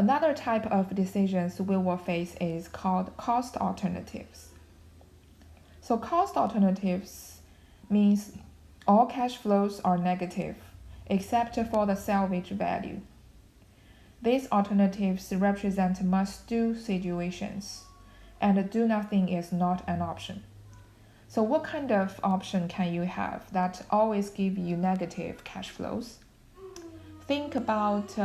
Another type of decisions we will face is called cost alternatives. So cost alternatives means all cash flows are negative except for the salvage value. These alternatives represent must-do situations, and do nothing is not an option. So what kind of option can you have that always give you negative cash flows? Think about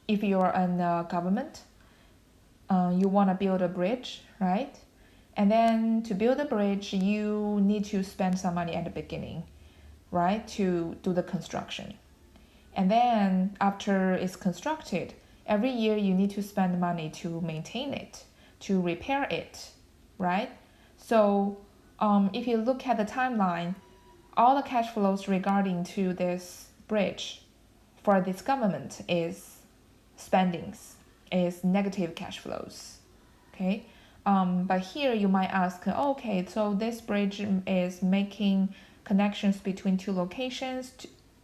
if you're in the government, you want to build a bridge, right? And then to build a bridge, you need to spend some money at the beginning, right, to do the construction. And then after it's constructed, every year you need to spend money to maintain it, to repair it, right? So if you look at the timeline, all the cash flows regarding to this bridge for this government is spendings, is negative cash flows, okay? But here you might ask, okay, so this bridge is making connections between two locations,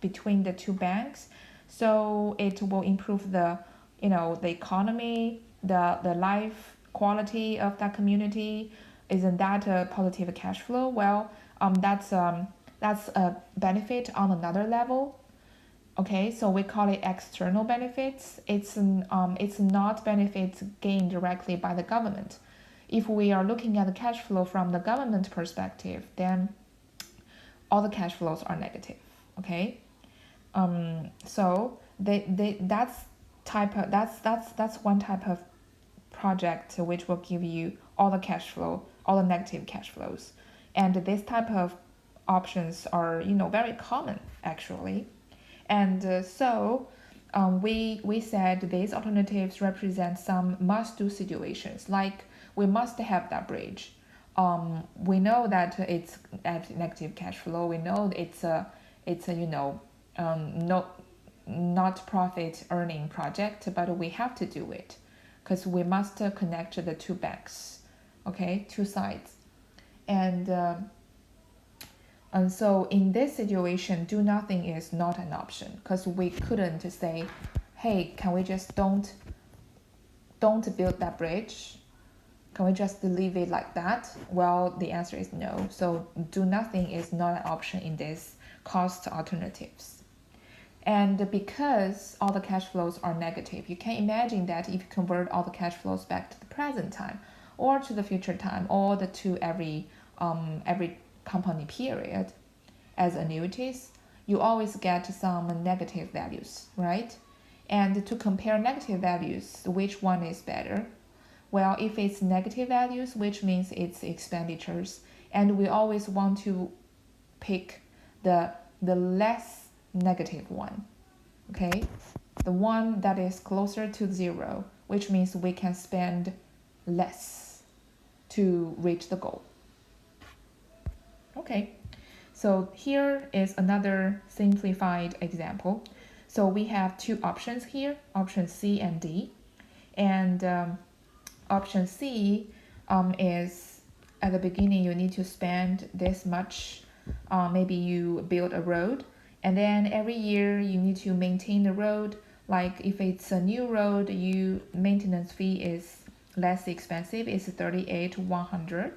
between the two banks, so it will improve the, the economy, the life quality of that community. Isn't that a positive cash flow? Well, that's a benefit on another level. Okay, so we call it external benefits. It's not benefits gained directly by the government. If we are looking at the cash flow from the government perspective, then all the cash flows are negative. Okay, so that's one type of project which will give you all the cash flow, all the negative cash flows, and this type of options are very common actually. And so we said these alternatives represent some must-do situations, like we must have that bridge. We know that it's negative cash flow. We know it's a not profit earning project, but we have to do it because we must connect the two banks, okay, two sides, and so in this situation, do nothing is not an option because we couldn't say, hey, can we just don't build that bridge? Can we just leave it like that? Well, the answer is no. So do nothing is not an option in this cost alternatives. And because all the cash flows are negative, you can imagine that if you convert all the cash flows back to the present time or to the future time or to every company period as annuities, you always get some negative values, right? And to compare negative values, which one is better? Well, if it's negative values, which means it's expenditures, and we always want to pick the less negative one, okay? The one that is closer to zero, which means we can spend less to reach the goal. Okay, so here is another simplified example. So we have two options here, option C and D. And option C is at the beginning you need to spend this much. Maybe you build a road, and then every year you need to maintain the road. Like if it's a new road, maintenance fee is less expensive, it's 38,100.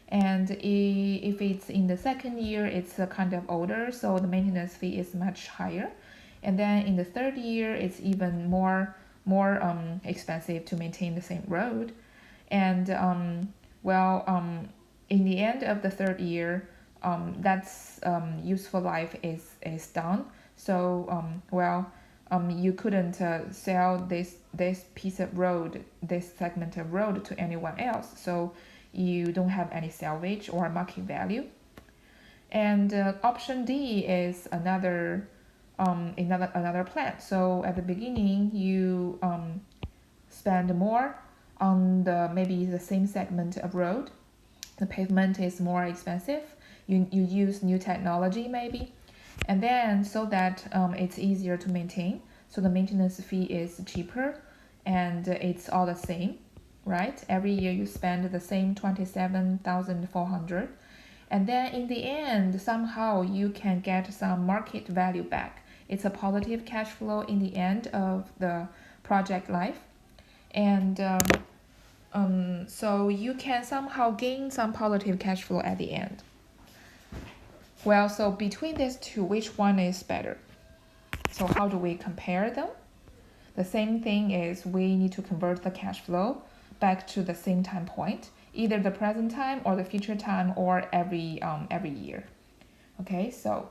And if it's in the second year, it's kind of older, so the maintenance fee is much higher. And then in the third year, it's even more expensive to maintain the same road. And in the end of the third year, that's useful life is done. So you couldn't sell this piece of road, this segment of road to anyone else. So you don't have any salvage or market value. And option D is another plan. So at the beginning, you spend more on maybe the same segment of road. The pavement is more expensive. You use new technology maybe, and then so that it's easier to maintain. So the maintenance fee is cheaper, and it's all the same, right? Every year you spend the same 27,400, And then in the end, somehow you can get some market value back. It's a positive cash flow in the end of the project life. And so you can somehow gain some positive cash flow at the end. Well, so between these two, which one is better? So how do we compare them? The same thing is we need to convert the cash flow back to the same time point, either the present time or the future time or every year. Okay, so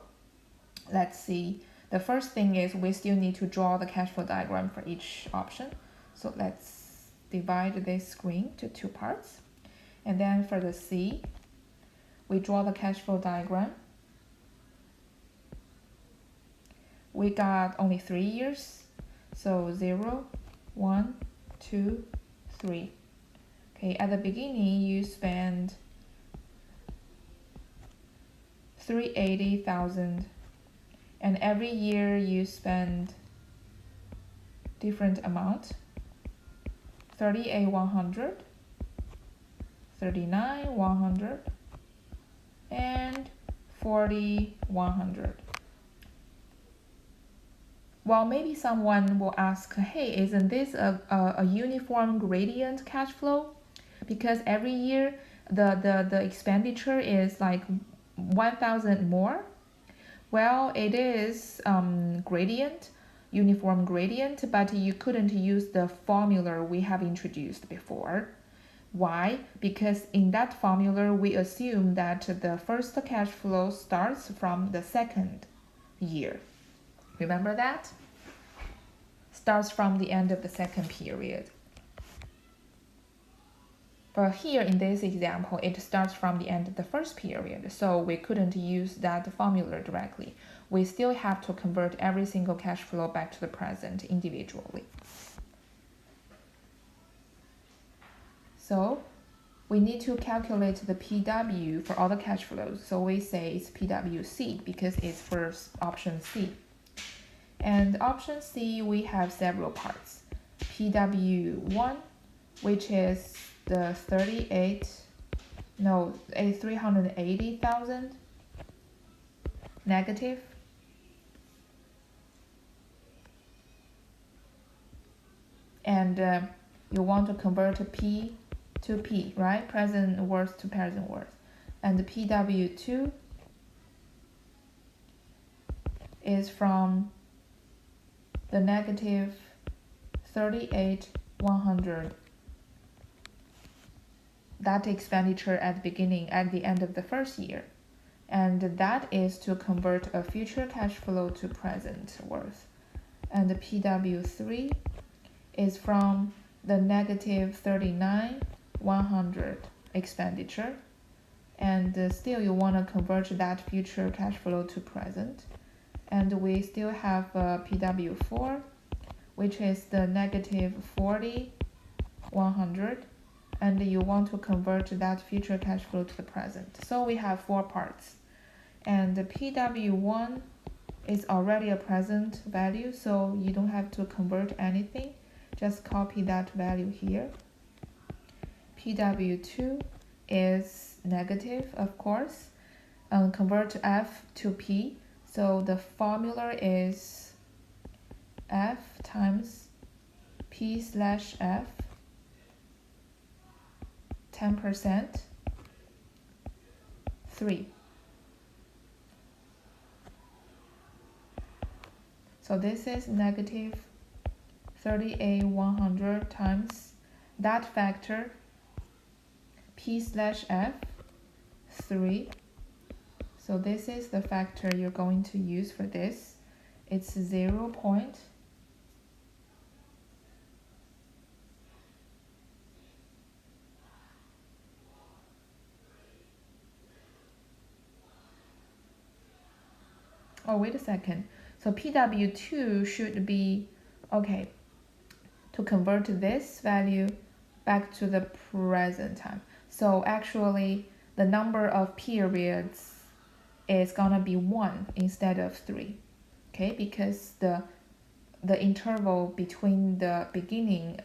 let's see. The first thing is we still need to draw the cash flow diagram for each option. So let's divide this screen to two parts. And then for the C, we draw the cash flow diagram. We got only 3 years. So 0, 1, 2, 3. Okay, at the beginning you spend 380,000, and every year you spend different amount. 38,100, 39,100, and 40,100. Well, maybe someone will ask, hey, isn't this a uniform gradient cash flow? Because every year the expenditure is like 1,000 more. Well, it is gradient, uniform gradient, but you couldn't use the formula we have introduced before. Why? Because in that formula, we assume that the first cash flow starts from the second year. Remember that? Starts from the end of the second period. But here in this example, it starts from the end of the first period, so we couldn't use that formula directly. We still have to convert every single cash flow back to the present individually. So we need to calculate the PW for all the cash flows. So we say it's PWC because it's for option C. And option C, we have several parts. PW1, which is the 380,000 negative. And you want to convert P to P, right? Present worth to present worth. And the PW2 is from the negative 38,100. That expenditure at the beginning, at the end of the first year. And that is to convert a future cash flow to present worth. And the PW3 is from the negative 39,100 expenditure. And still you want to convert that future cash flow to present. And we still have PW4, which is the negative 40,100. And you want to convert that future cash flow to the present. So we have 4 parts. And the PW1 is already a present value, so you don't have to convert anything. Just copy that value here. PW2 is negative, of course. Convert F to P. So the formula is F times P slash F. 10%, 3. So this is negative 38,100 times that factor, P slash F, 3. So this is the factor you're going to use for this. It's 0. Oh, wait a second. So PW2 should be, okay, to convert this value back to the present time. So actually, the number of periods is gonna be 1 instead of 3. Okay, because the interval between the beginning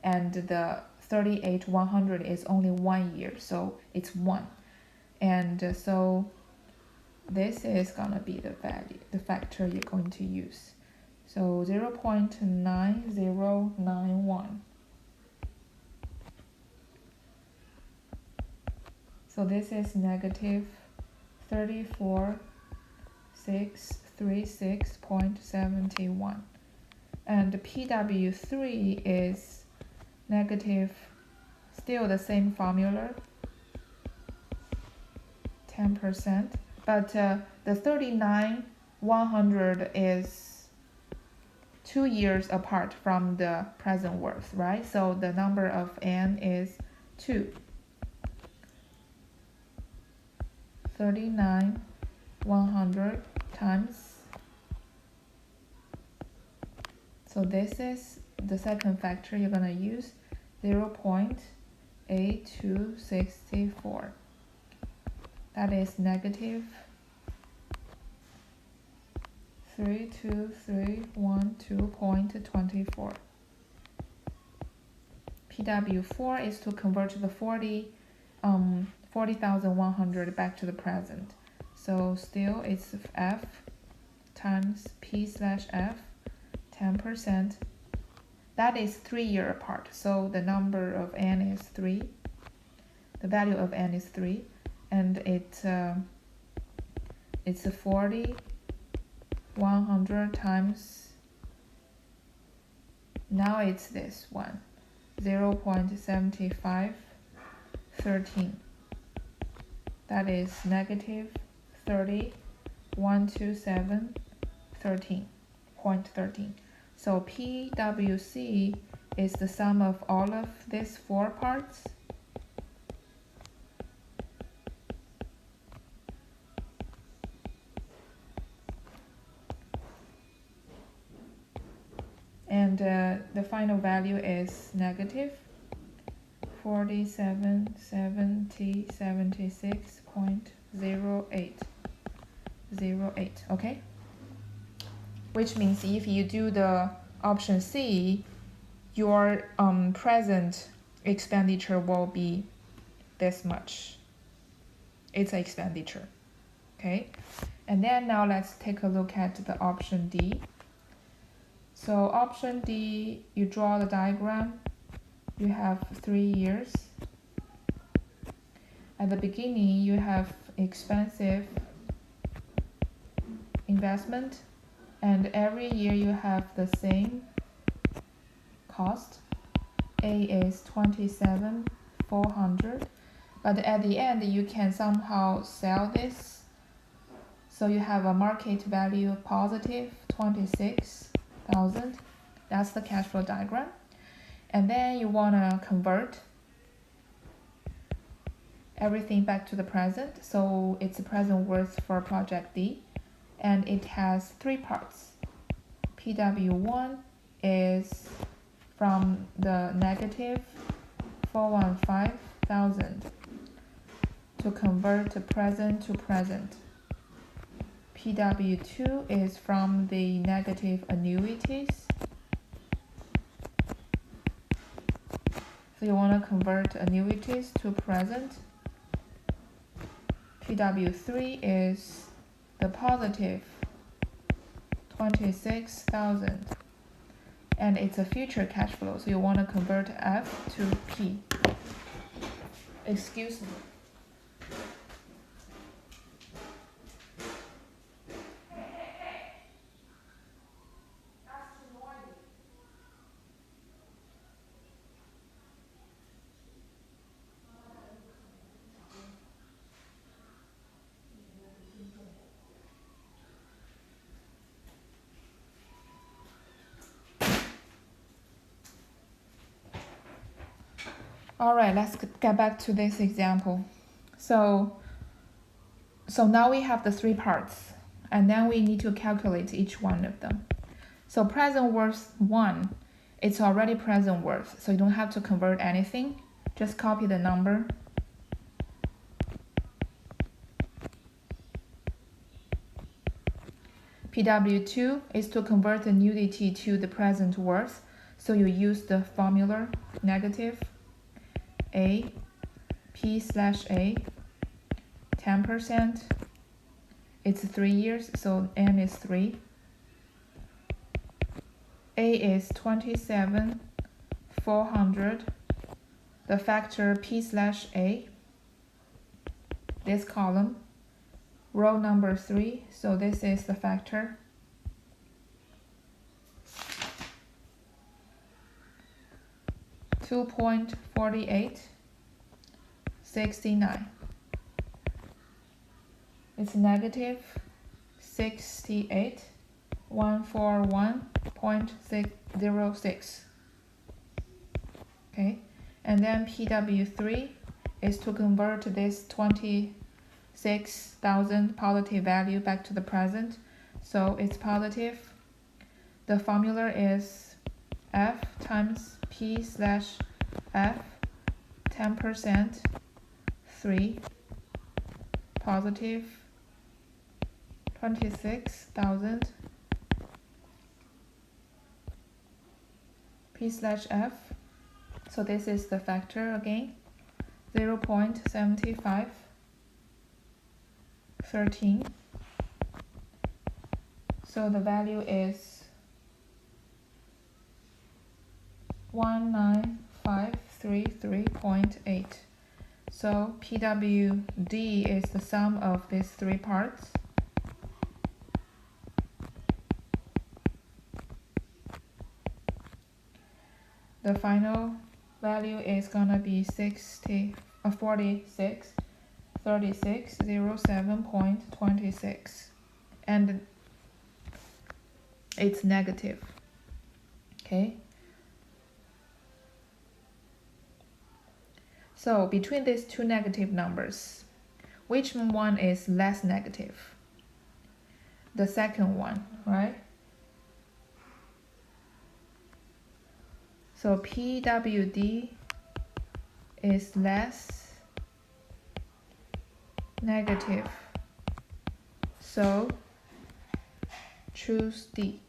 and the 38,100 is only 1 year, so it's 1. And so this is gonna be the value, the factor you're going to use. So 0.9091. So this is negative 34,636.71. And PW3 is negative, still the same formula, 10%. But the 39,100 is 2 years apart from the present worth, right? So the number of n is 2. 39,100 times. So this is the second factor you're going to use, 0.8264. That is negative 32312.24. PW4 is to convert the 40,100 back to the present. So still it's F times P slash F, 10%. That is 3 years apart. So the number of n is 3. The value of n is 3. And it's 40,100 times, now it's this one, 0.7513. That is negative 30,127.13. So PWC is the sum of all of these 4 parts. And the final value is negative 47,7076.08. Okay? Which means if you do the option C, your present expenditure will be this much. It's an expenditure. Okay? And then now let's take a look at the option D. So option D, you draw the diagram. You have 3 years. At the beginning, you have expensive investment, and every year you have the same cost. A is 27,400, but at the end you can somehow sell this. So you have a market value positive 26,000. That's the cash flow diagram. And then you want to convert everything back to the present. So it's the present worth for project D. And it has 3 parts. PW1 is from the negative 415,000 to convert to present. PW2 is from the negative annuities. So you want to convert annuities to present. PW3 is the positive 26,000. And it's a future cash flow. So you want to convert F to P. Excuse me. All right, let's get back to this example. So now we have the 3 parts, and then we need to calculate each one of them. So present worth 1, it's already present worth, so you don't have to convert anything. Just copy the number. PW2 is to convert the annuity to the present worth, so you use the formula negative A, P slash A 10%, it's 3 years, so n is 3. A is 27,400. The factor p/a, this column, row number 3, so this is the factor. (2.4869). It's negative 68,141.606. Okay, and then PW3 is to convert this 26,000 positive value back to the present, so it's positive. The formula is F times P/F, 10%, 3, positive 26,000 P/F. So this is the factor again, 0.7513. So the value is 19533.8. So PWD is the sum of these 3 parts. The final value is gonna be 463607.26, and it's negative. Okay. So between these two negative numbers, which one is less negative? The second one, right? So PWD is less negative. So choose D.